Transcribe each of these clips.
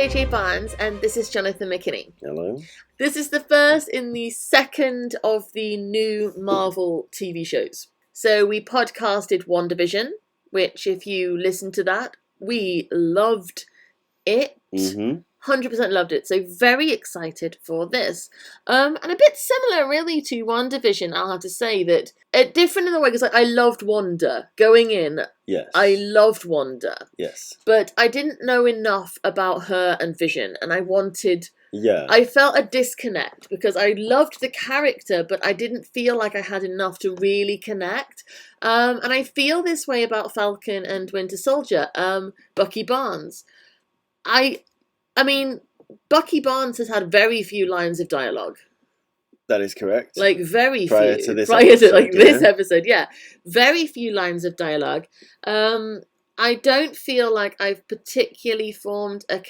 JJ Barnes, and this is Jonathan McKinney. Hello. This is the first in the second of the new Marvel TV shows. So we podcasted WandaVision, which, if you listen to that, we loved it. 100% loved it. So very excited for this. And a bit similar, really, to WandaVision, I'll have to say that. Different in the way, because I loved Wanda. Going in, Yes. I loved Wanda. Yes. But I didn't know enough about her and Vision, and Yeah. I felt a disconnect because I loved the character, but I didn't feel like I had enough to really connect. And I feel this way about Falcon and Winter Soldier, Bucky Barnes. I mean, Bucky Barnes has had very few lines of dialogue. That is correct. Like, very Prior few. to this Prior episode, to, like, this episode, yeah. Very few lines of dialogue. I don't feel like I've particularly formed a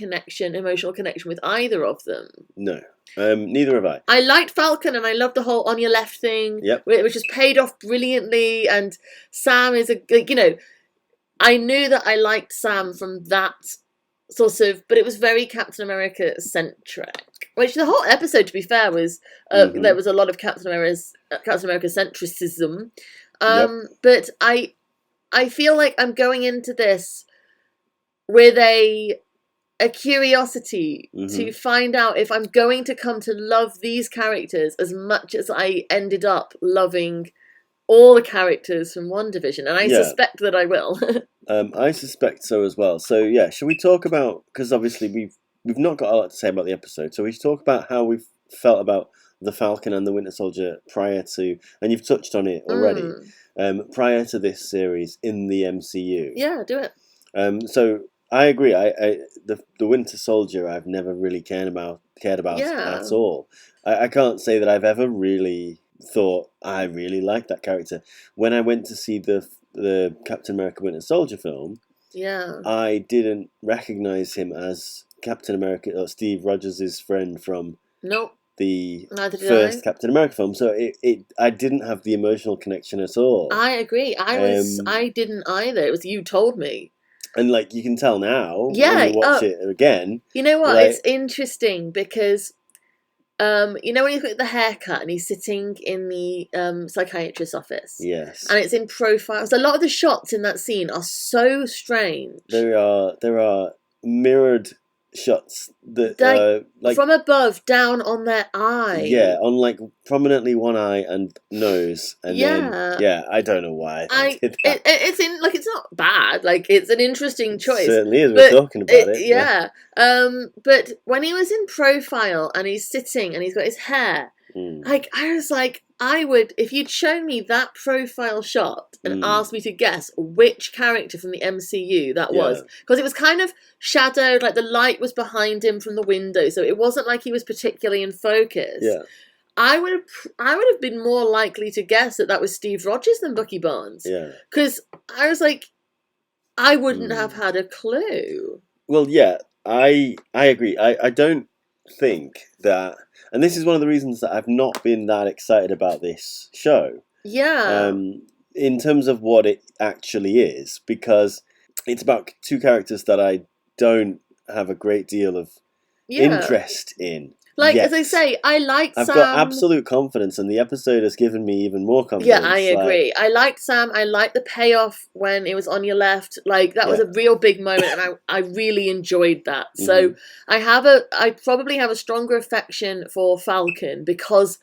emotional connection with either of them. No. Neither have I. I liked Falcon and I loved the whole on your left thing, which has paid off brilliantly. And Sam is I knew that I liked Sam from that sort of, but it was very Captain America centric. Which the whole episode, to be fair, was there was a lot of Captain America centricism. But I feel like I'm going into this with a curiosity to find out if I'm going to come to love these characters as much as I ended up loving all the characters from WandaVision, and I suspect that I will. I suspect so as well. So yeah, shall we talk about, because obviously we've not got a lot to say about the episode, so we should talk about how we've felt about the Falcon and the Winter Soldier prior to, and you've touched on it already, prior to this series in the MCU. Yeah, do it. So I agree. The Winter Soldier I've never really cared about at all. I can't say that I've ever really thought I really liked that character. When I went to see the Captain America Winter Soldier film, I didn't recognise him as Captain America or Steve Rogers' friend from the first Captain America film. So I didn't have the emotional connection at all. I agree. I didn't either. It was you told me. And like you can tell now when you watch it again. You know what? It's interesting because you know when he's got the haircut and he's sitting in the psychiatrist's office? Yes. And it's in profile. So a lot of the shots in that scene are so strange. There are mirrored shots that like from above down on their eye. Yeah, on like prominently one eye and nose, and then I don't know why I did that. It's not bad. Like, it's an interesting choice. It certainly is. We're talking about it. Yeah. But when he was in profile and he's sitting and he's got his hair, like, I was like, I would, if you'd shown me that profile shot and asked me to guess which character from the MCU that was, because it was kind of shadowed, like the light was behind him from the window, so it wasn't like he was particularly in focus. Yeah. I would have been more likely to guess that was Steve Rogers than Bucky Barnes. Yeah. Because I was like, I wouldn't have had a clue. Well, yeah, I agree. I don't think that, and this is one of the reasons that I've not been that excited about this show. Yeah. In terms of what it actually is, because it's about two characters that I don't have a great deal of interest in. Like, as I say, I liked Sam. I've got absolute confidence, and the episode has given me even more confidence. Yeah, I agree. I liked Sam. I liked the payoff when it was on your left. Like, that was a real big moment, and I really enjoyed that. So I probably have a stronger affection for Falcon because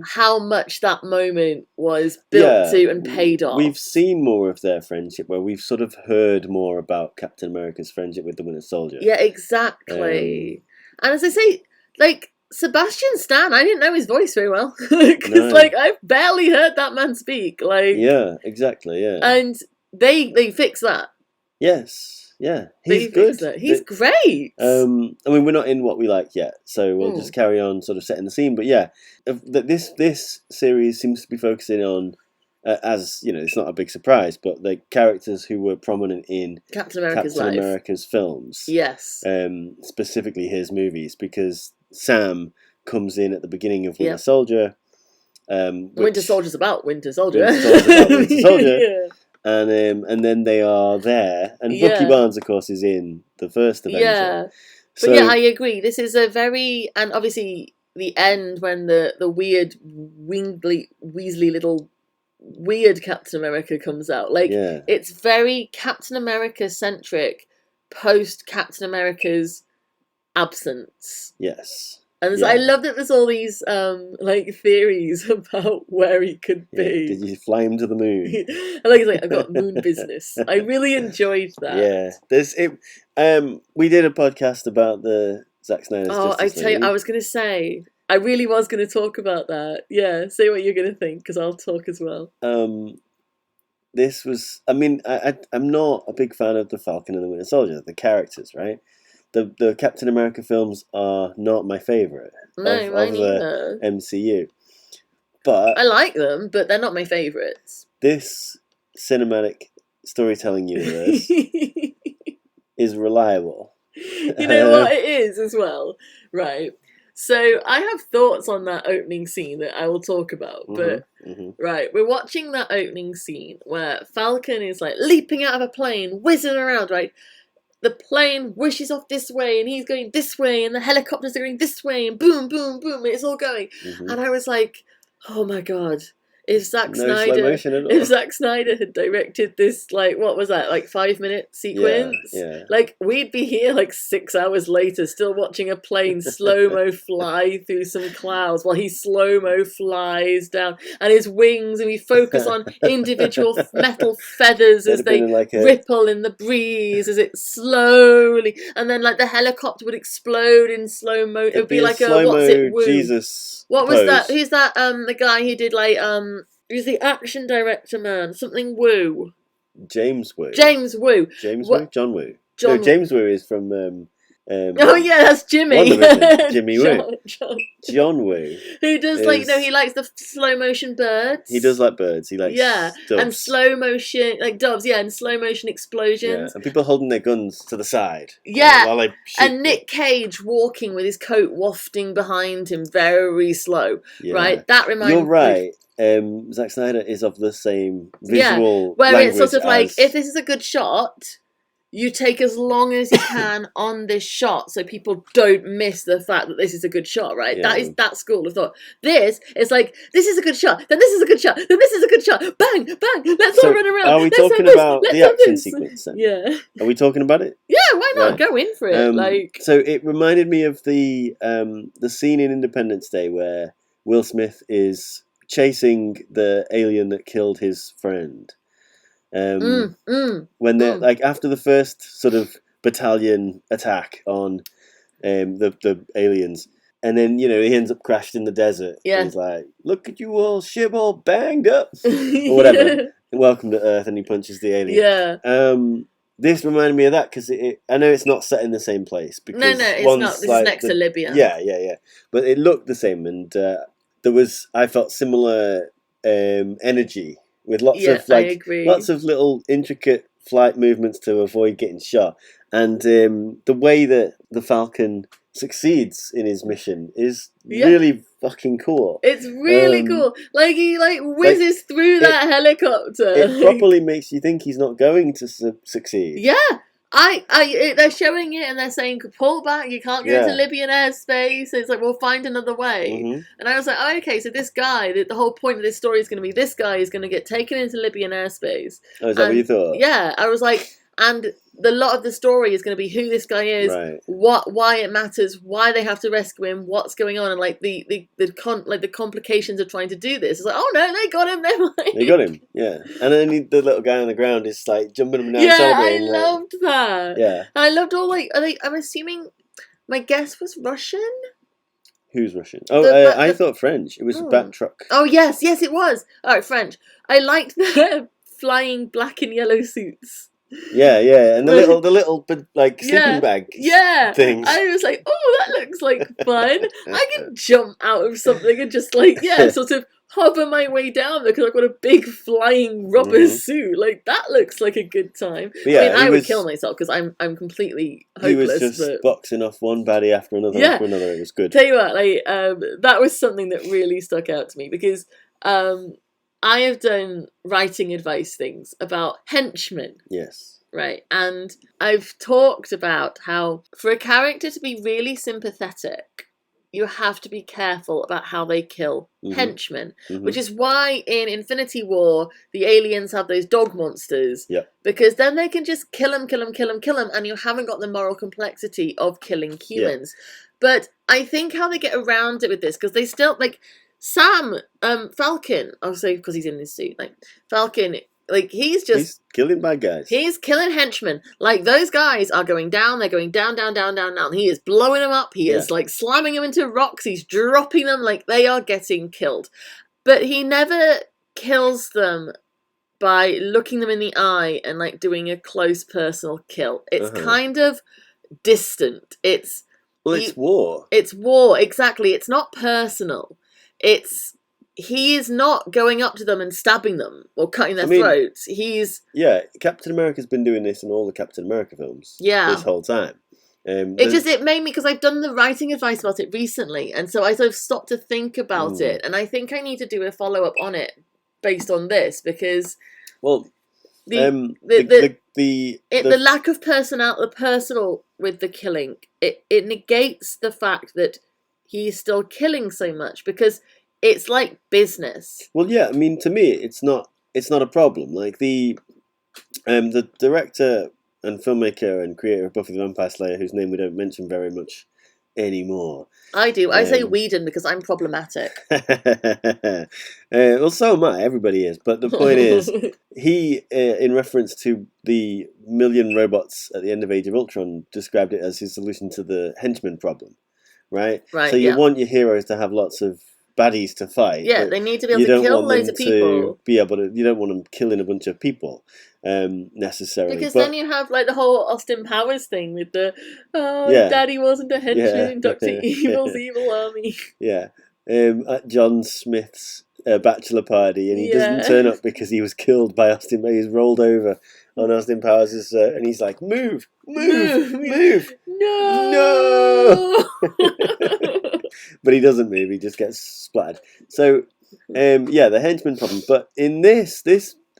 how much that moment was built to and paid off. We've seen more of their friendship, where we've sort of heard more about Captain America's friendship with the Winter Soldier. Yeah, exactly. And as I say, like, Sebastian Stan, I didn't know his voice very well because like I've barely heard that man speak. Like, yeah, exactly, yeah. And they fix that. Yes, yeah, he's good. He's great. I mean, we're not in what we like yet, so we'll just carry on, sort of setting the scene. But yeah, this series seems to be focusing on, as you know, it's not a big surprise, but the characters who were prominent in Captain America's films. Yes. Specifically his movies, because Sam comes in at the beginning of Winter Soldier. Winter Soldier's about Winter Soldier. Winter Soldier. And then they are there, and Bucky Barnes, of course, is in the first Avenger. But yeah, I agree. This is a very, and obviously the end when the weird, Weasley little weird Captain America comes out. Like, it's very Captain America centric post Captain America's absence. Yes. And I love that there's all these like theories about where he could be. Did you fly him to the moon? I like he's like, I've got moon business. I really enjoyed that. Yeah. There's it. We did a podcast about the Zack Snyder's Justice League. I was gonna say, I really was gonna talk about that. Yeah, say what you're gonna think, because I'll talk as well. This was, I mean, I'm not a big fan of the Falcon and the Winter Soldier, the characters, right? The Captain America films are not my favourite of the MCU. But I like them, but they're not my favourites. This cinematic storytelling universe is reliable. You know what it is as well, right? So I have thoughts on that opening scene that I will talk about, but right, we're watching that opening scene where Falcon is like leaping out of a plane, whizzing around, right? The plane whishes off this way, and he's going this way, and the helicopters are going this way, and boom, boom, boom, and it's all going. And I was like, oh my god, if Zack Snyder had directed this, like, what was that, like 5-minute sequence? Yeah. Like, we'd be here like 6 hours later still watching a plane slow-mo fly through some clouds while he slow-mo flies down, and his wings, and we focus on individual metal feathers as they ripple in the breeze as it slowly, and then like the helicopter would explode in slow-mo. It would be like a what's it, woo. Jesus what was that? Who's that? The guy who did like who's the action director, man? Something Woo. James Woo. John Woo. No, James Woo is from oh yeah, that's Jimmy. Jimmy Woo. John Woo. Who does like, you know, he likes the slow motion birds. He does like birds. He likes doves. And slow motion, like doves, and slow motion explosions. And people holding their guns to the side. Yeah. While they shoot and Nick Cage walking with his coat wafting behind him, very slow. Right, that reminds me. You're right. Zack Snyder is of the same visual where language it's sort of like, if this is a good shot, you take as long as you can on this shot so people don't miss the fact that this is a good shot, right? That is that school of thought. This is like, this is a good shot, then this is a good shot, then this is a good shot, bang, bang, let's all run around. Are we talking about the action sequence then? Yeah. Are we talking about it? Yeah, why not? Go in for it. So it reminded me of the scene in Independence Day where Will Smith is chasing the alien that killed his friend. When they're like, after the first sort of battalion attack on the aliens, and then, you know, he ends up crashed in the desert. And he's like, look at you all, ship all banged up or whatever. Welcome to Earth, and he punches the alien. This reminded me of that because I know it's not set in the same place. Because no, it's not. This is next to Libya. Yeah. But it looked the same, and there was, I felt, similar energy with lots of little intricate flight movements to avoid getting shot, and the way that the Falcon succeeds in his mission is really fucking cool. It's really cool. Like, he whizzes through that helicopter. It properly makes you think he's not going to succeed. Yeah. They're showing it and they're saying, pull back, you can't go into Libyan airspace. It's like, we'll find another way. And I was like, oh, okay, so this guy, the whole point of this story is going to be this guy is going to get taken into Libyan airspace. Oh, is that what you thought? Yeah, I was like, and the lot of the story is going to be who this guy is, why it matters, why they have to rescue him, what's going on, and like the complications of trying to do this. It's like, oh no, they got him. They got him, yeah. And then the little guy on the ground is like jumping him down. Yeah, I loved that. Yeah, I loved all I'm assuming, my guess was Russian. Who's Russian? Oh, I thought French. It was a bat truck. Oh yes, it was. All right, French. I liked the flying black and yellow suits. Yeah, and the little like sleeping bag things. I was like, oh, that looks like fun. I can jump out of something and just like sort of hover my way down because I've got a big flying rubber suit. Like, that looks like a good time. I would kill myself because I'm completely hopeless. He was just boxing off one baddie after another after another. It was good. Tell you what, like that was something that really stuck out to me because I have done writing advice things about henchmen. Yes. Right. And I've talked about how for a character to be really sympathetic, you have to be careful about how they kill henchmen, which is why in Infinity War, the aliens have those dog monsters. Yep. Because then they can just kill them, and you haven't got the moral complexity of killing humans. Yeah. But I think how they get around it with this, because they still, like, Sam, Falcon, obviously, because he's in his suit, like, Falcon, like, he's killing bad guys. He's killing henchmen. Like, those guys are going down. They're going down. He is blowing them up. He is, like, slamming them into rocks. He's dropping them. Like, they are getting killed. But he never kills them by looking them in the eye and, like, doing a close personal kill. It's kind of distant. It's war. It's war, exactly. It's not personal. He is not going up to them and stabbing them or cutting their throats. Captain America's been doing this in all the Captain America films. Yeah, this whole time. It made me, because I've done the writing advice about it recently, and so I sort of stopped to think about it, and I think I need to do a follow up on it based on this, because the lack of the personal with the killing, it negates the fact that he's still killing so much, because it's like business. Well, yeah, I mean, to me, it's not a problem. Like the director and filmmaker and creator of Buffy the Vampire Slayer, whose name we don't mention very much anymore. I do. I say Whedon because I'm problematic. Well, so am I. Everybody is. But the point is, he, in reference to the million robots at the end of Age of Ultron, described it as his solution to the henchman problem. Right? Right. So you want your heroes to have lots of baddies to fight. Yeah, they need to be able to kill loads of people. You don't want them killing a bunch of people necessarily. Because then you have like the whole Austin Powers thing with the Daddy wasn't a henchman, Dr. Evil's evil army. Yeah. At John Smith's bachelor party, and he doesn't turn up because he was killed by Austin. He's rolled over on Austin Powers' and he's like, move. No. But he doesn't move, he just gets splattered. So, the henchman problem. But in this,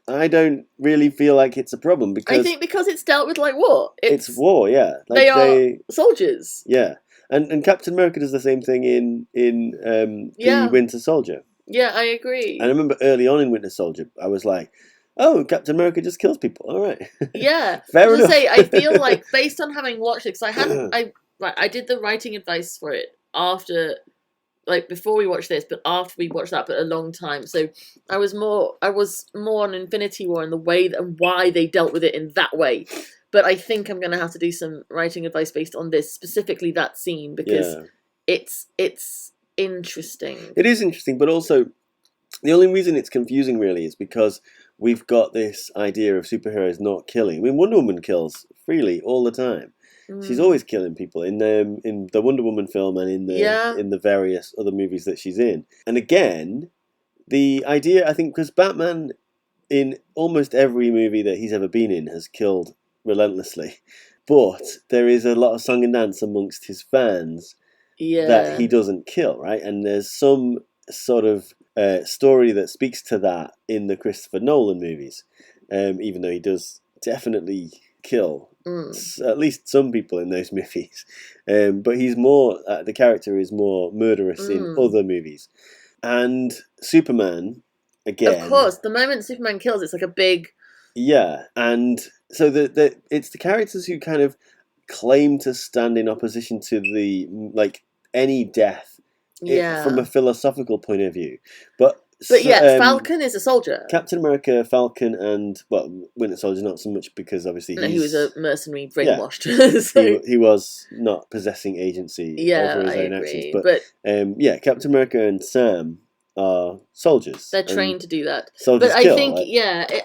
I don't really feel like it's a problem, because I think because it's dealt with like war. It's war, yeah. Like they are soldiers. Yeah. And Captain America does the same thing in the Winter Soldier. Yeah, I agree. And I remember early on in Winter Soldier, I was like, oh, Captain America just kills people. All right. Yeah. Fair enough. I feel like, based on having watched it, because I did the writing advice for it after, like, before we watched this, but after we watched that, but a long time. So I was more on Infinity War and the way and why they dealt with it in that way. But I think I'm going to have to do some writing advice based on this, specifically that scene, because it's interesting. It is interesting, but also the only reason it's confusing really is because we've got this idea of superheroes not killing. I mean, Wonder Woman kills freely all the time. She's always killing people in the Wonder Woman film and in the various other movies that she's in. And again, the idea, I think, because Batman in almost every movie that he's ever been in has killed relentlessly, but there is a lot of song and dance amongst his fans that he doesn't kill, right? And there's some sort of story that speaks to that in the Christopher Nolan movies, even though he does definitely kill at least some people in those movies, but he's more the character is more murderous in other movies. And Superman, again, of course, the moment Superman kills, it's like a big and so it's the characters who kind of claim to stand in opposition to the any death from a philosophical point of view, but Falcon is a soldier. Captain America, Falcon, and Winter Soldier not so much, because obviously he was a mercenary brainwashed. So. He was not possessing agency over his own actions. But Captain America and Sam are soldiers. They're trained to do that. Soldiers but I kill, think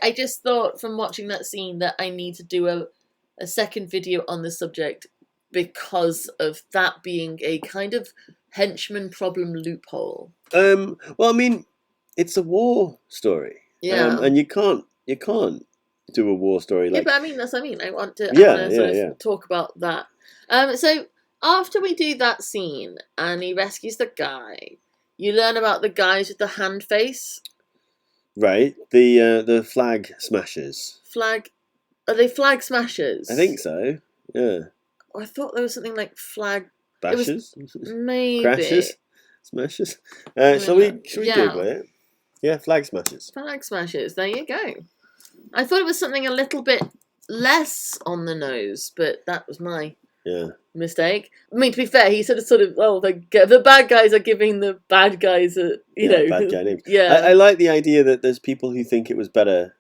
I just thought from watching that scene that I need to do a second video on the subject, because of that being a kind of henchman problem loophole. Well, I mean, it's a war story. Yeah. And you can't do a war story like. Yeah, but I mean, that's what I mean. I want to talk about that. So after we do that scene and he rescues the guy, you learn about the guys with the hand face. Right. The flag smashers. Are they flag smashers? I think so. Yeah. I thought there was something like flag Bashers? Maybe. Crashes? Smashes? Shall we Google it? Yeah, flag smashers. Flag smashers. There you go. I thought it was something a little bit less on the nose, but that was my mistake. I mean, to be fair, he sort of, the bad guys are giving the bad guys bad guy names. Yeah. I like the idea that there's people who think it was better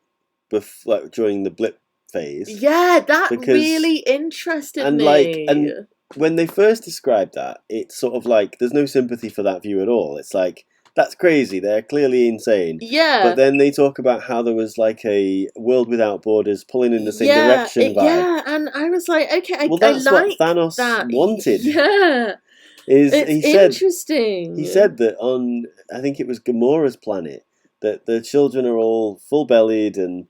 during the blip phase. Yeah, that really interested me. And when they first described that, it's sort of like there's no sympathy for that view at all. It's like, that's crazy. They're clearly insane. Yeah. But then they talk about how there was like a world without borders pulling in the same direction vibe. Yeah, and I was like, okay, that's what Thanos wanted. Yeah. It's interesting. He said that on, I think it was Gamora's planet, that the children are all full-bellied and,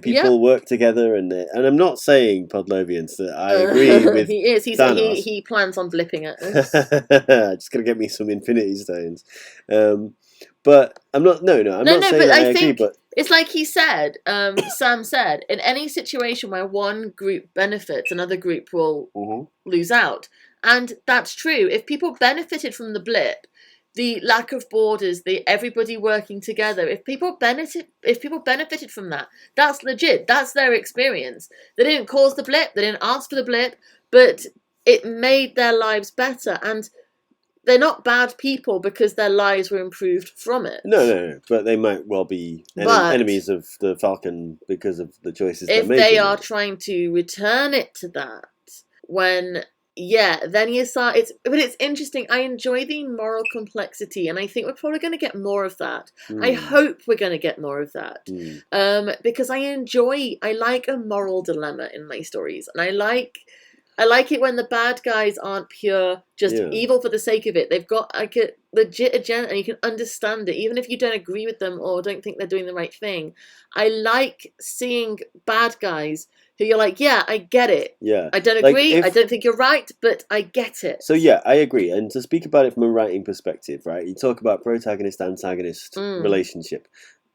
people work together. And I'm not saying, Podlovians, that I agree with He is. Thanos. He plans on blipping at us. Just going to get me some Infinity Stones. But I'm not, I'm not saying that I agree, but it's like he said, Sam said, in any situation where one group benefits, another group will lose out. And that's true. If people benefited from the blip, the lack of borders, everybody working together, if people benefited from that, that's legit. That's their experience. They didn't cause the blip, they didn't ask for the blip, but it made their lives better. And they're not bad people because their lives were improved from it. No. But they might well be enemies of the Falcon because of the choices they're making. If they are trying to return it to that, then you saw but it's interesting. I enjoy the moral complexity, and I think we're probably going to get more of that. I hope we're going to get more of that, because I like a moral dilemma in my stories, and I like it when the bad guys aren't pure just evil for the sake of it. They've got like a legit agenda, and you can understand it, even if you don't agree with them or don't think they're doing the right thing. I like seeing bad guys who you're like, yeah, I get it. Yeah. I don't agree. I don't think you're right, but I get it. So yeah, I agree. And to speak about it from a writing perspective, right? You talk about protagonist-antagonist relationship.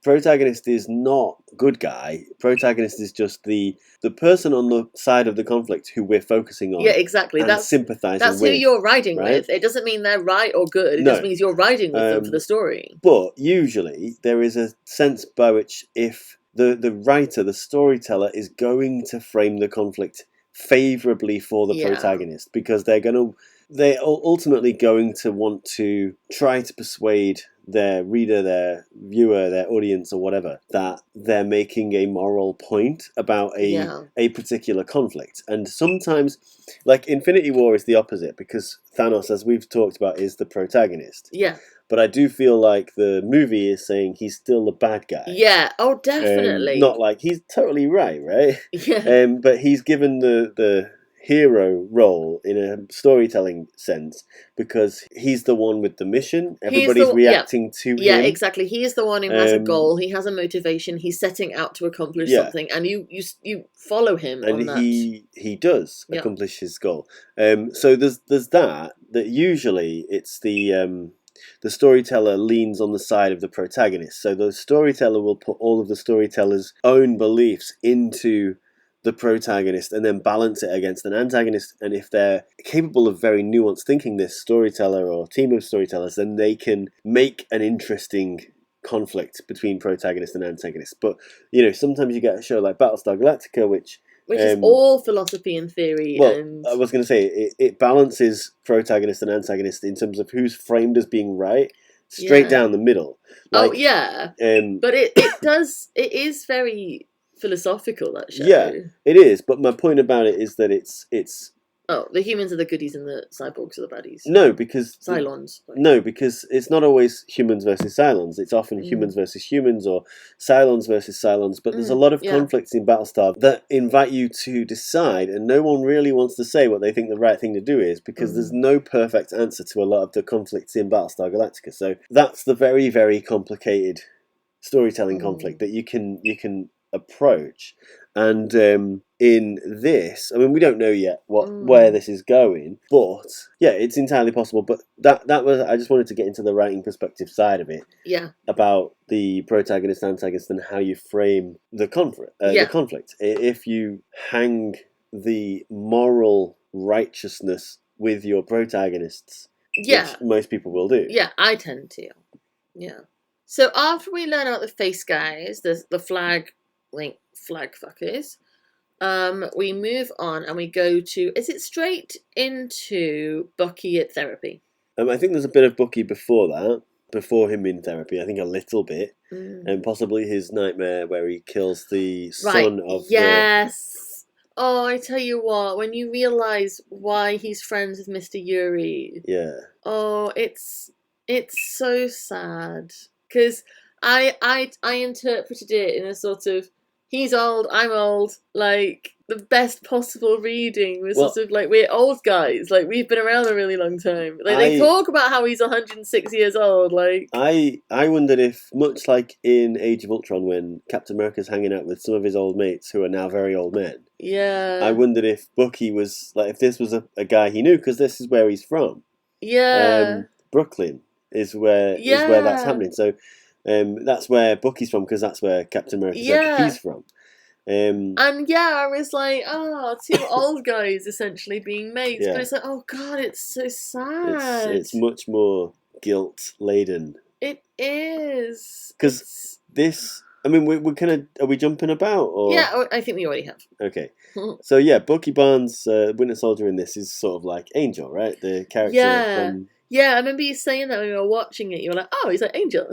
Protagonist is not good guy. Protagonist is just the person on the side of the conflict who we're focusing on. Yeah, exactly. And sympathizing that's with. Who you're riding with. It doesn't mean they're right or good. It just means you're riding with them for the story. But usually there is a sense by which if the writer, the storyteller, is going to frame the conflict favorably for the protagonist, because they're ultimately going to want to try to persuade their reader, their viewer, their audience, or whatever, that they're making a moral point about a particular conflict. And sometimes, like Infinity War is the opposite, because Thanos, as we've talked about, is the protagonist. Yeah. But I do feel like the movie is saying he's still the bad guy. Yeah, oh, definitely. Not like he's totally right? Yeah. But he's given the hero role in a storytelling sense because he's the one with the mission. Everybody's reacting to him. Yeah, exactly. He is the one who has a goal. He has a motivation. He's setting out to accomplish something, and you follow him on that. And he does accomplish his goal. So there's that usually it's the storyteller leans on the side of the protagonist. So the storyteller will put all of the storyteller's own beliefs into the protagonist and then balance it against an antagonist. And if they're capable of very nuanced thinking, this storyteller or team of storytellers, then they can make an interesting conflict between protagonist and antagonist. But, sometimes you get a show like Battlestar Galactica, which is all philosophy and theory. Well, I was going to say, it balances protagonist and antagonist in terms of who's framed as being right, straight down the middle. But it is very philosophical, that show. Yeah, it is. But my point about it is that it's the humans are the goodies and the cyborgs are the baddies. No, because Cylons. No, because it's not always humans versus Cylons. It's often humans versus humans or Cylons versus Cylons. But there's a lot of conflicts in Battlestar that invite you to decide, and no one really wants to say what they think the right thing to do is, because there's no perfect answer to a lot of the conflicts in Battlestar Galactica. So that's the very, very complicated storytelling conflict that you can approach. And in this, I mean, we don't know yet where this is going, but yeah, it's entirely possible. But that was, I just wanted to get into the writing perspective side of it. Yeah. About the protagonist, antagonist, and how you frame the conflict. The conflict. If you hang the moral righteousness with your protagonists, which most people will do. Yeah, I tend to. Yeah. So after we learn about the face guys, the flag fuckers, we move on and we go to, is it straight into Bucky at therapy? I think there's a bit of Bucky before that, before him in therapy. I think a little bit, and possibly his nightmare where he kills the son of Yes. Oh, I tell you what, when you realise why he's friends with Mr. Yuri. Yeah. Oh, it's so sad. Because I interpreted it in a sort of, he's old, I'm old, like, the best possible reading was sort of like, we're old guys, like, we've been around a really long time. Like, they talk about how he's 106 years old, like... I wondered if, much like in Age of Ultron, when Captain America's hanging out with some of his old mates who are now very old men, I wondered if Bucky was, like, if this was a guy he knew, because this is where he's from. Yeah. Brooklyn is where that's happening, so... that's where Bucky's from, because that's where Captain America said he's from. And I was like, two old guys essentially being mates. But it's like, oh God, it's so sad. It's much more guilt laden. It is. Because this, I mean, we're kind of, are we jumping about? Or? Yeah, I think we already have. Okay. So yeah, Bucky Barnes, Winter Soldier in this is sort of like Angel, right? The character from... Yeah, I remember you saying that when we were watching it. You were like, oh, he's like Angel.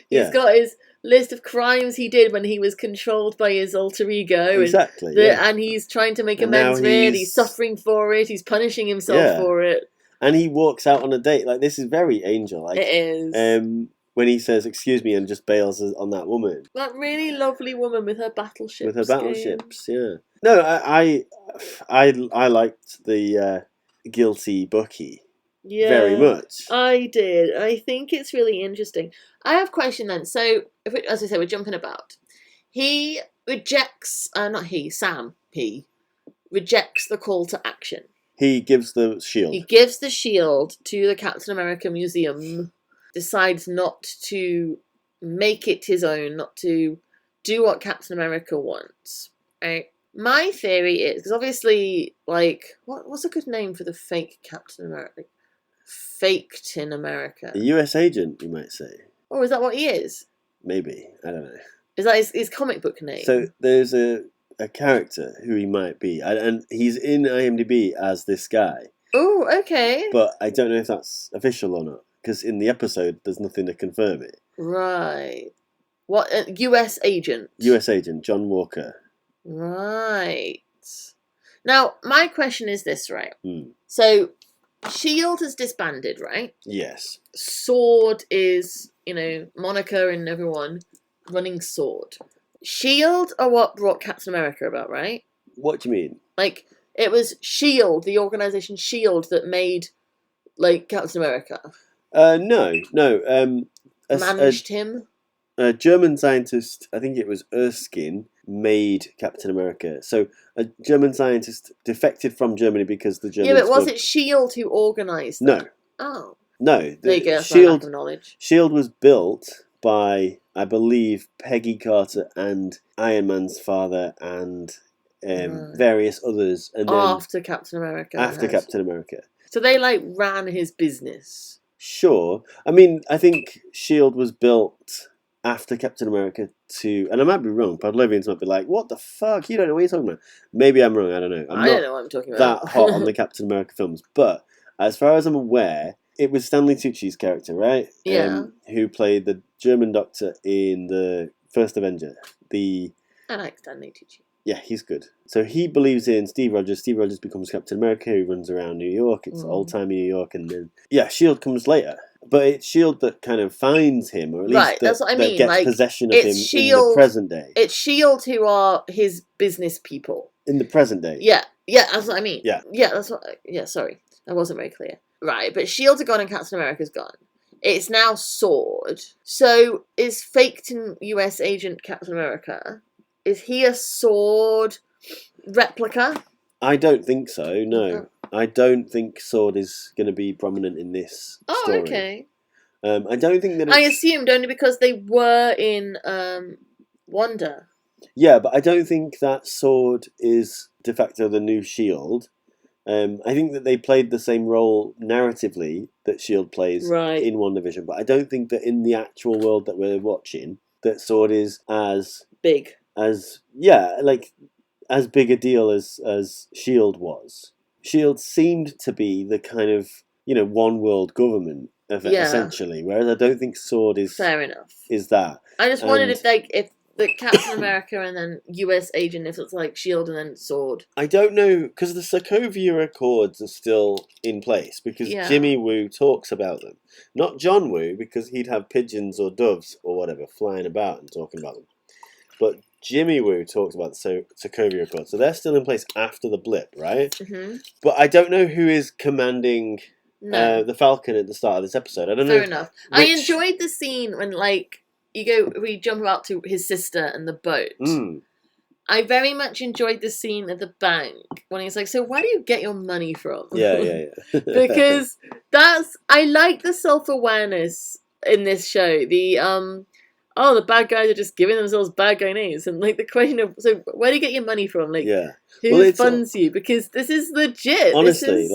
He's got his list of crimes he did when he was controlled by his alter ego. Exactly. And he's trying to make amends for it. He's suffering for it. He's punishing himself for it. And he walks out on a date. Like, this is very Angel. Like, it is. When he says, excuse me, and just bails on that woman. That really lovely woman with her battleships. With her battleships, yeah. No, I liked the guilty Bucky. Yeah, very much. I did. I think it's really interesting. I have a question then. So, as I said, we're jumping about. He rejects, Sam rejects the call to action. He gives the shield. He gives the shield to the Captain America Museum, decides not to make it his own, not to do what Captain America wants. Right? My theory is, because obviously, like, what's a good name for the fake Captain America? Faked in America. A US agent, you might say. Oh, is that what he is? Maybe. I don't know. Is that his comic book name? So there's a character who he might be. And he's in IMDb as this guy. Oh, okay. But I don't know if that's official or not. Because in the episode, there's nothing to confirm it. Right. What? US agent? US agent, John Walker. Right. Now, my question is this, right? So... S.H.I.E.L.D. has disbanded, right? Yes. S.W.O.R.D. is, Monica and everyone running S.W.O.R.D. S.H.I.E.L.D. are what brought Captain America about, right? What do you mean? Like, it was S.H.I.E.L.D., the organisation S.H.I.E.L.D. that made, like, Captain America. No. Managed him? A German scientist, I think it was Erskine, made Captain America. So a German scientist defected from Germany because the Germans... Yeah, but was it S.H.I.E.L.D. who organised that? No. Oh. No. There you go, that's my lack of knowledge. S.H.I.E.L.D. was built by, I believe, Peggy Carter and Iron Man's father and various others. And then after Captain America. After Captain America. So they, like, ran his business. Sure. I mean, I think S.H.I.E.L.D. was built... after Captain America to... And I might be wrong. Podlevians might be like, what the fuck? You don't know what you're talking about. Maybe I'm wrong. I don't know. I don't know what I'm talking about. That hot on the Captain America films. But as far as I'm aware, it was Stanley Tucci's character, right? Yeah. Who played the German doctor in the first Avenger. I like Stanley Tucci. Yeah, he's good. So he believes in Steve Rogers. Steve Rogers becomes Captain America. He runs around New York. It's old-timey New York. And then, S.H.I.E.L.D. comes later. But it's S.H.I.E.L.D. that kind of finds him, or at least that's what I mean. That gets like, possession of him in the present day. It's S.H.I.E.L.D. who are his business people. In the present day. Yeah, that's what I mean. Yeah, that's what... Yeah, sorry. I wasn't very clear. Right, but S.H.I.E.L.D. are gone and Captain America's gone. It's now S.W.O.R.D. So is faked in US agent Captain America is he a sword replica? I don't think so. No, I don't think sword is going to be prominent in this story. Okay. I don't think that. I assumed only because they were in Wanda. Yeah, but I don't think that sword is de facto the new Shield. I think that they played the same role narratively that Shield plays in WandaVision, but I don't think that in the actual world that we're watching, that sword is as big as as big a deal as Shield was. Shield seemed to be the kind of one world government essentially, whereas I don't think sword is fair enough. Is that? I just wondered if the Captain America and then US agent, if it's like Shield and then sword. I don't know, because the Sokovia Accords are still in place, because Jimmy Woo talks about them. Not John Woo, because he'd have pigeons or doves or whatever flying about and talking about them. But Jimmy Woo talks about the Sokovia Accords. So they're still in place after the blip, right? Mm-hmm. But I don't know who is commanding the Falcon at the start of this episode. I don't know. Fair enough. I enjoyed the scene when, we jump out to his sister and the boat. I very much enjoyed the scene at the bank when he's like, so where do you get your money from? Yeah. Because I like the self-awareness in this show. The bad guys are just giving themselves bad guy names. And the question of, so where do you get your money from? Who funds you? Because this is legit. Honestly,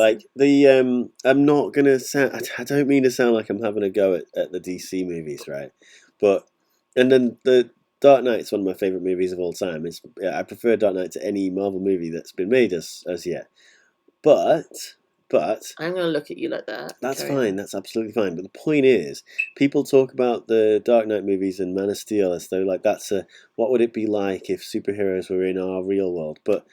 I'm not going to sound, I don't mean to sound like I'm having a go at the DC movies, right? And then the Dark Knight's one of my favourite movies of all time. I prefer Dark Knight to any Marvel movie that's been made as yet. But I'm going to look at you like that. That's fine. That's absolutely fine. But the point is, people talk about the Dark Knight movies and Man of Steel as though that's what would it be like if superheroes were in our real world? But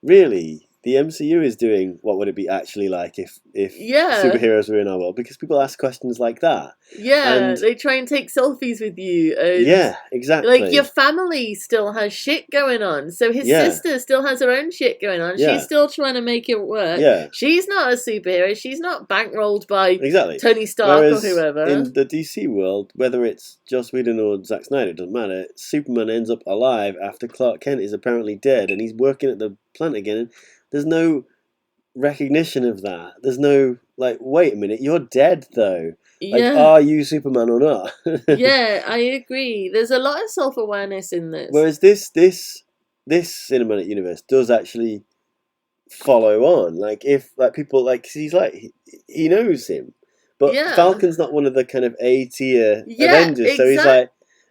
really, the MCU is doing what would it be actually like if superheroes were in our world, because people ask questions like that. Yeah, and they try and take selfies with you. Yeah, exactly. Your family still has shit going on. So his sister still has her own shit going on. Yeah. She's still trying to make it work. Yeah. She's not a superhero. She's not bankrolled by Tony Stark or whoever. In the DC world, whether it's Joss Whedon or Zack Snyder, it doesn't matter. Superman ends up alive after Clark Kent is apparently dead, and he's working at the plant again. And there's no recognition of that. There's no, wait a minute, you're dead though. Are you Superman or not? Yeah, I agree. There's a lot of self-awareness in this. Whereas this cinematic universe does actually follow on. If people, he's he knows him. But Falcon's not one of the kind of A-tier Avengers, so he's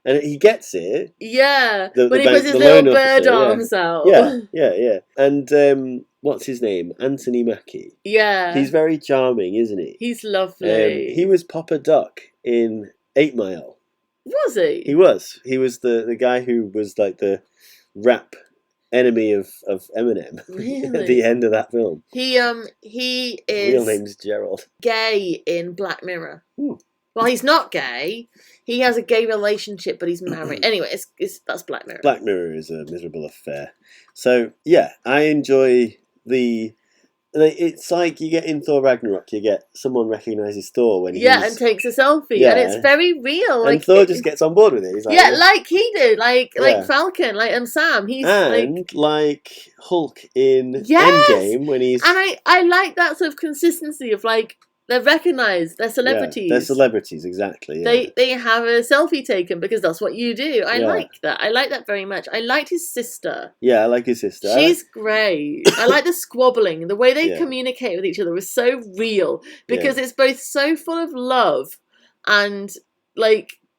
and he gets it. Yeah, when he puts his little bird arms out. Yeah. And what's his name? Anthony Mackie. Yeah. He's very charming, isn't he? He's lovely. He was Papa Duck in 8 Mile. Was he? He was. He was the guy who was the rap enemy of Eminem. Really? At the end of that film. He is real name's Gerald. Gay in Black Mirror. Ooh. Well, he's not gay. He has a gay relationship, but he's married. Anyway, that's Black Mirror. Black Mirror is a miserable affair. So, yeah, I enjoy it's like you get in Thor Ragnarok, you get someone recognises Thor when and takes a selfie, and it's very real. And Thor just gets on board with it. He's like he did, like Falcon, and Sam. He's like Hulk in Endgame when he's. And I like that sort of consistency of they're recognised. They're celebrities. Yeah, they're celebrities, exactly. Yeah. They have a selfie taken because that's what you do. I like that. I like that very much. I liked his sister. Yeah, I like his sister. She's great. I like the squabbling. The way they communicate with each other was so real because it's both so full of love and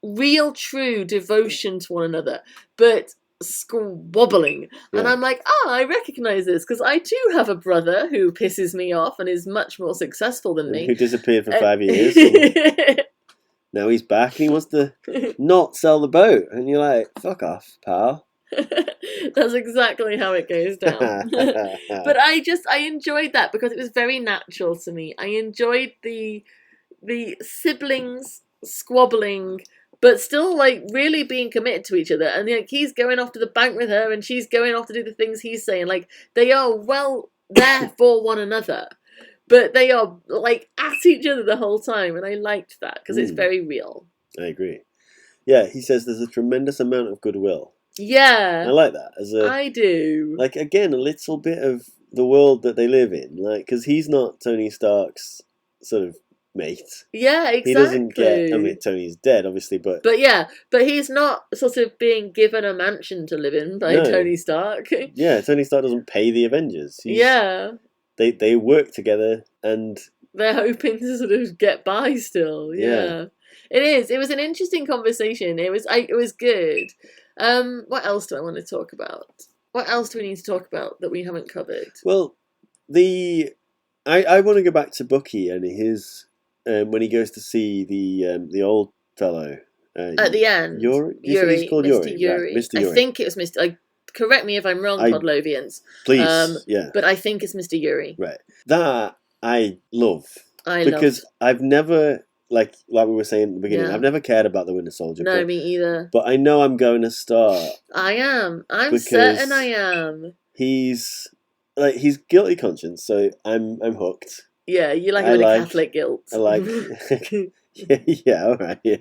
real, true devotion to one another, but squabbling. And I'm like, I recognise this because I too have a brother who pisses me off and is much more successful than me, who disappeared for 5 years. Now he's back and he wants to not sell the boat, and you're like, fuck off, pal. That's exactly how it goes down. But I enjoyed that because it was very natural to me. I enjoyed the siblings squabbling, but still really being committed to each other. And he's going off to the bank with her and she's going off to do the things he's saying. They are well there for one another, but they are at each other the whole time. And I liked that because it's very real. I agree. Yeah, he says there's a tremendous amount of goodwill Yeah. I like that. I do. Like, again, a little bit of the world that they live in. Like, because he's not Tony Stark's sort of mate. Yeah, exactly. He doesn't get... I mean, Tony's dead, obviously, but... But he's not sort of being given a mansion to live in by Tony Stark. Yeah, Tony Stark doesn't pay the Avengers. They work together and... They're hoping to sort of get by still. Yeah. It is. It was an interesting conversation. It was good. What else do I want to talk about? What else do we need to talk about that we haven't covered? Well, I want to go back to Bucky and his when he goes to see the old fellow at the end. Yuri. He's called Mr. Yuri. Right, Mr. Yuri. I think it was Mr. Correct me if I'm wrong, Podlovians. Please, But I think it's Mr. Yuri. Right. That I love. Because I've never, like we were saying at the beginning, I've never cared about the Winter Soldier. No, me either. But I know I'm going to start. I am. I'm certain I am. He's guilty conscience, so I'm hooked. Yeah, you like a bit of Catholic guilt. I like... yeah, all right. Yeah.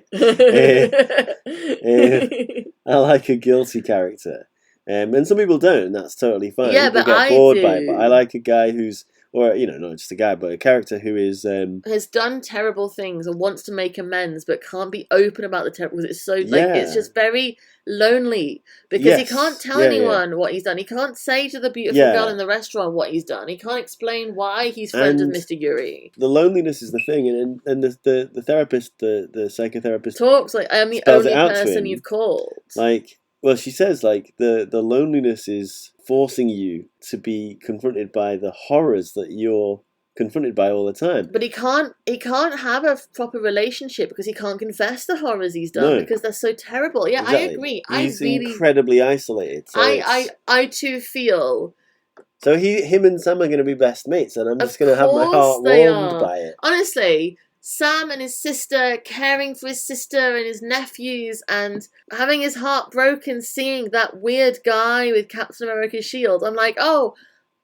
I like a guilty character. And some people don't, and that's totally fine. Yeah, but I get bored by it. But I like a guy who's... Or, not just a guy, but a character who is... has done terrible things and wants to make amends, but can't be open about the terrible... It's so, it's just very lonely. Because he can't tell anyone what he's done. He can't say to the beautiful girl in the restaurant what he's done. He can't explain why he's friends with Mr. Yuri. The loneliness is the thing, and the therapist, the psychotherapist... Talks like, I am the only person you've called. Well, she says, the loneliness is forcing you to be confronted by the horrors that you're confronted by all the time. But he can't have a proper relationship because he can't confess the horrors he's done because they're so terrible. Yeah, exactly. I agree. He's incredibly isolated. So I too feel... So him and Sam are going to be best mates, and I'm just going to have my heart warmed by it. Honestly... Sam and his sister, caring for his sister and his nephews, and having his heart broken seeing that weird guy with Captain America's shield. I'm like, oh,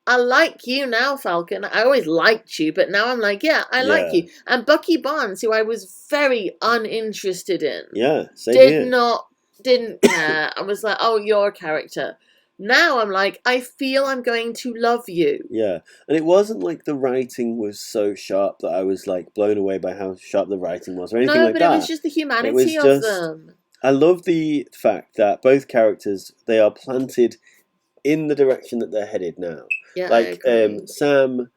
I like you now, Falcon. I always liked you, but now I'm like, I like you. And Bucky Barnes, who I was very uninterested in. Yeah, same didn't care. I was like, oh, you're a character. Now I'm like, I feel I'm going to love you. Yeah, and it wasn't like the writing was so sharp that I was like blown away by how sharp the writing was or anything like that. No, but it was just the humanity of them. I love the fact that both characters, they are planted in the direction that they're headed now. Yeah, like Sam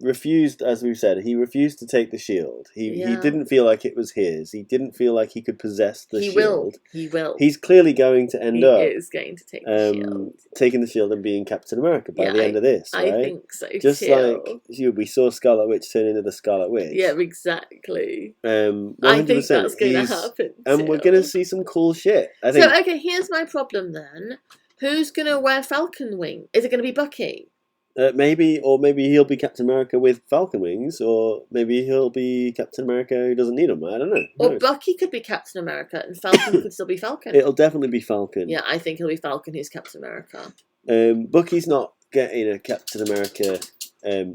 refused, as we've said, he refused to take the shield. He didn't feel like it was his. He didn't feel like he could possess the shield. He will. He's clearly going to end up... He is going to take the shield. Taking the shield and being Captain America by the end of this, right? I think so, just too. Like we saw Scarlet Witch turn into the Scarlet Witch. Yeah, exactly. 100%. I think that's going to happen, and we're going to see some cool shit, I think. So, okay, here's my problem then. Who's going to wear Falcon wing? Is it going to be Bucky? Maybe he'll be Captain America with Falcon wings, or maybe he'll be Captain America who doesn't need them. I don't know. Or Bucky could be Captain America and Falcon could still be Falcon. It'll definitely be Falcon. Yeah, I think he'll be Falcon who's Captain America. Bucky's not getting a Captain America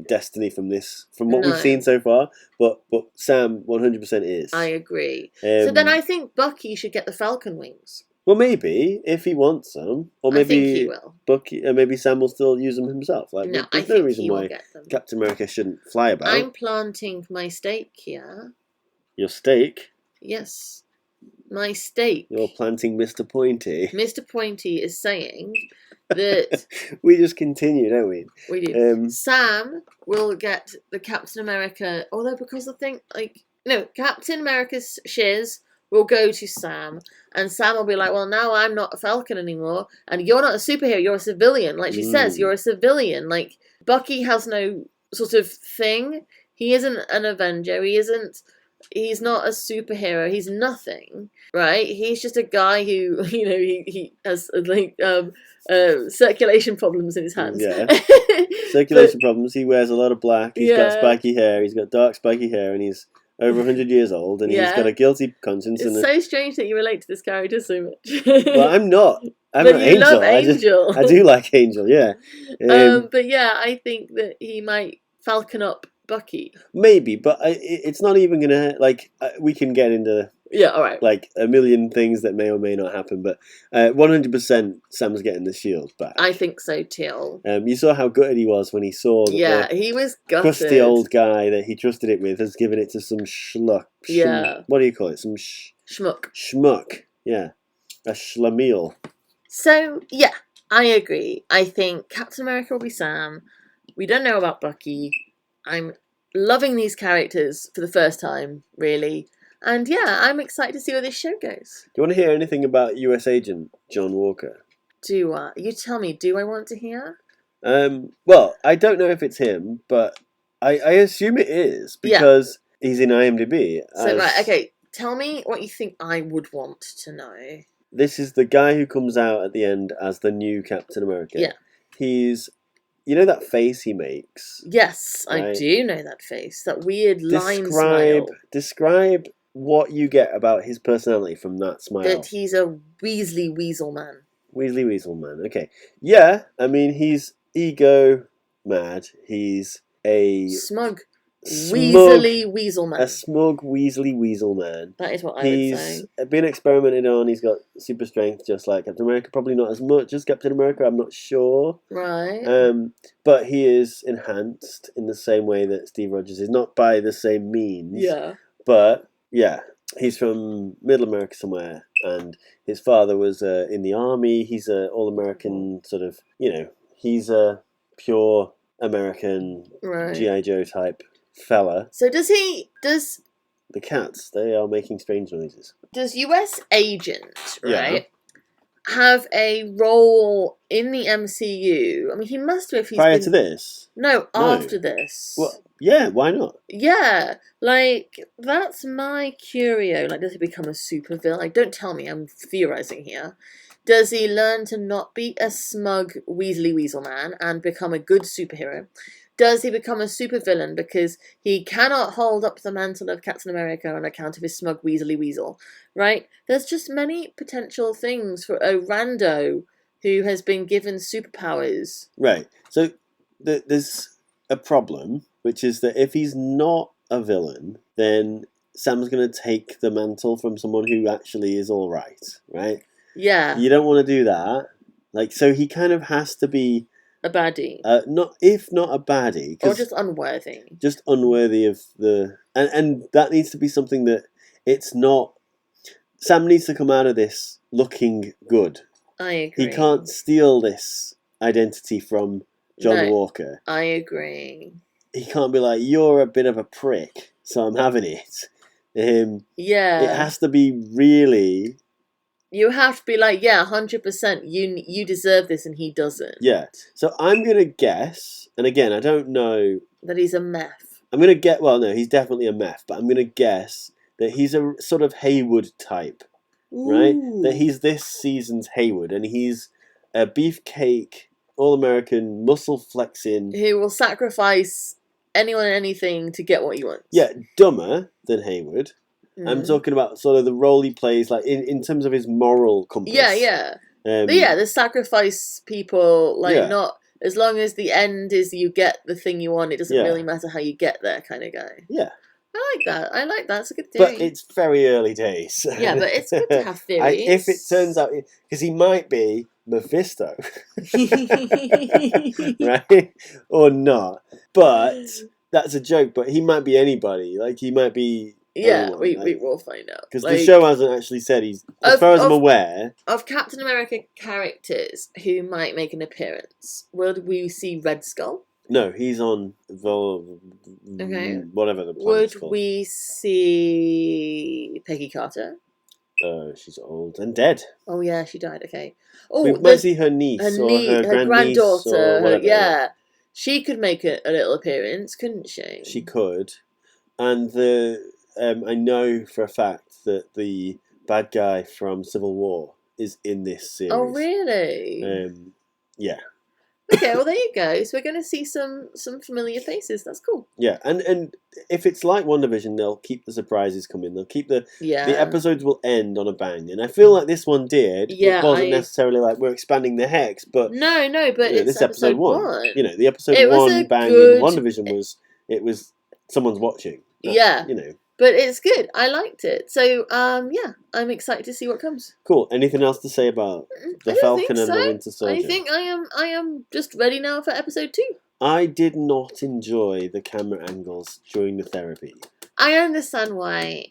destiny from what we've seen so far, but Sam 100% is. I agree. So then I think Bucky should get the Falcon wings. Well, maybe if he wants them, or maybe I think he will. Bucky, maybe Sam will still use them himself. Like, no, there's no reason why Captain America shouldn't fly about. I'm planting my stake here. Your stake? Yes, my stake. You're planting Mr. Pointy. Mr. Pointy is saying that we just continue, don't we? We do. Sam will get the Captain America, although because the thing, Captain America's shiz will go to Sam, and Sam will be like, well, now I'm not a Falcon anymore, and you're not a superhero, you're a civilian. Like she says, you're a civilian. Like, Bucky has no sort of thing. He isn't an Avenger. He's not a superhero. He's nothing, right? He's just a guy who, he has, circulation problems in his hands. Yeah. Circulation problems. He wears a lot of black. He's got spiky hair. He's got dark spiky hair, and he's over 100 years old, and he's got a guilty conscience. It's so strange that you relate to this character so much. Well, I'm not. I'm but not you Angel. love Angel. I do like Angel, yeah. But yeah, I think that he might Falcon up Bucky. Maybe, but it's not even gonna we can get into Yeah, all right. Like a million things that may or may not happen, but 100% Sam's getting the shield back. I think so too. You saw how gutted he was when he saw that the he was gutted. crusty old guy that he trusted it with has given it to some schluck. What do you call it? Some schmuck. Schmuck. Yeah, a schlemiel. So yeah, I agree. I think Captain America will be Sam. We don't know about Bucky. I'm loving these characters for the first time, really. And yeah, I'm excited to see where this show goes. Do you want to hear anything about US Agent John Walker? You tell me, do I want to hear? Well, I don't know if it's him, but I assume it is because he's in IMDb. So, right, okay, tell me what you think I would want to know. This is the guy who comes out at the end as the new Captain America. Yeah. He's... You know that face he makes? Yes, right? I do know that face. That weird line smile. Describe what you get about his personality from that smile. That he's a Weasley Weasel man. Weasley Weasel man, okay. Yeah, I mean, he's ego mad. He's a... Smug Weasley Weasel man. A smug Weasley Weasel man. That is what I would say. He's been experimented on. He's got super strength, just like Captain America. Probably not as much as Captain America. I'm not sure. Right. But he is enhanced in the same way that Steve Rogers is. Not by the same means. Yeah. But yeah, he's from Middle America somewhere, and his father was in the army. He's a all-American sort of. He's a pure American G.I. Joe type fella. So does the cats, they are making strange noises. Does US Agent, have a role in the MCU? I mean, he must have if he's prior to this? No, after this. Well, yeah, why not? Yeah, like, that's my curio. Like, does he become a supervillain? Like, don't tell me, I'm theorizing here. Does he learn to not be a smug Weasley Weasel man and become a good superhero? Does he become a supervillain because he cannot hold up the mantle of Captain America on account of his smug Weasley Weasel, right? There's just many potential things for a rando who has been given superpowers. Right. So there's a problem, which is that if he's not a villain, then Sam's going to take the mantle from someone who actually is all right? Yeah. You don't want to do that. Like, so he kind of has to be... a baddie. Not a baddie. Or just unworthy. Just unworthy of the... And that needs to be something that it's not... Sam needs to come out of this looking good. I agree. He can't steal this identity from John Walker. I agree. He can't be like, you're a bit of a prick, so I'm having it. Yeah. It has to be really... You have to be like, yeah, 100%, you deserve this and he doesn't. Yeah. So I'm going to guess, and again, I don't know... that he's a meth. I'm going to get... Well, no, he's definitely a meth, but I'm going to guess that he's a sort of Haywood type, right? That he's this season's Haywood, and he's a beefcake, all-American, muscle-flexing... who will sacrifice anyone and anything to get what he wants. Yeah, dumber than Haywood. I'm talking about sort of the role he plays, like in terms of his moral compass. Yeah. But yeah, the sacrifice people, like not as long as the end is you get the thing you want, it doesn't really matter how you get there kind of guy. Yeah. I like that. It's a good theory. But it's very early days. Yeah, but it's good to have theories. If it turns out, because he might be Mephisto, right? Or not. But that's a joke. But he might be anybody. Like, he might be... Yeah, we will find out. Because the show hasn't actually said he's... As far as I'm aware... Of Captain America characters who might make an appearance, will we see Red Skull? No, he's on whatever the planet's called. Would we see Peggy Carter? She's old and dead. Oh yeah, she died. Okay. Oh, we might see her niece or her granddaughter. Or whatever. Yeah, she could make a little appearance, couldn't she? She could, and I know for a fact that the bad guy from Civil War is in this series. Oh really? Yeah. Okay, well there you go. So we're going to see some familiar faces. That's cool. Yeah, and if it's like WandaVision, they'll keep the surprises coming. They'll keep the episodes will end on a bang, and I feel like this one did. Yeah, it wasn't necessarily like we're expanding the hex, but no, but it's this episode one. The episode it one bang in WandaVision was someone's watching. Yeah, But it's good. I liked it. So, yeah, I'm excited to see what comes. Cool. Anything else to say about the Falcon and the Winter Soldier? I think I am just ready now for episode 2. I did not enjoy the camera angles during the therapy. I understand why.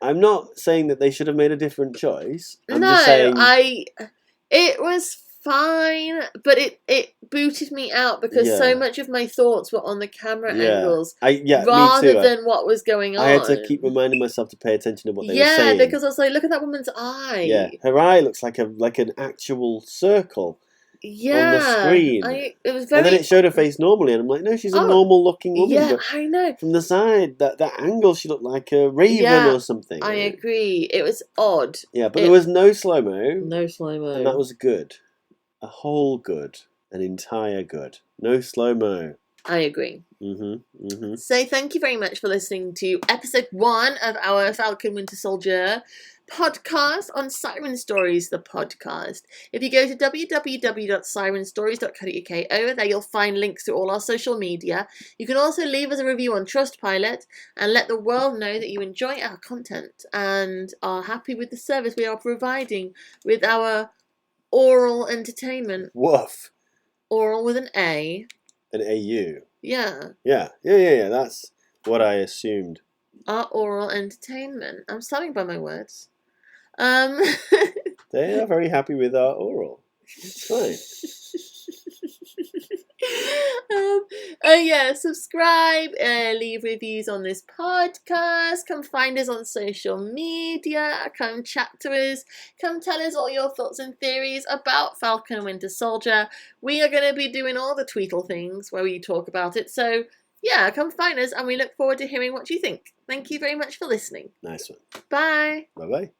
I'm not saying that they should have made a different choice. I'm no, just saying... it was fine, but it booted me out because so much of my thoughts were on the camera angles rather than what was going on. I had to keep reminding myself to pay attention to what they were saying. Yeah, because I was like, look at that woman's eye. Yeah, her eye looks like an actual circle on the screen. It was very... And then it showed her face normally, and I'm like, no, she's a normal-looking woman. Yeah, I know. From the side, that angle, she looked like a raven or something. I agree. It was odd. Yeah, but there was no slow-mo. No slow-mo. And that was good. A whole good. An entire good. No slow-mo. I agree. So thank you very much for listening to episode 1 of our Falcon Winter Soldier podcast on Siren Stories, the podcast. If you go to www.sirenstories.co.uk, over there you'll find links to all our social media. You can also leave us a review on Trustpilot and let the world know that you enjoy our content and are happy with the service we are providing with our oral entertainment. Woof. Oral with an A. An AU. Yeah. Yeah. That's what I assumed. Our oral entertainment. I'm standing by my words. They are very happy with our oral. It's fine. Subscribe, leave reviews on this podcast, come find us on social media, come chat to us, come tell us all your thoughts and theories about Falcon and Winter Soldier. We are going to be doing all the tweetle things where we talk about it, so yeah, come find us and we look forward to hearing what you think. Thank you very much for listening. Nice one. Bye. Bye-bye.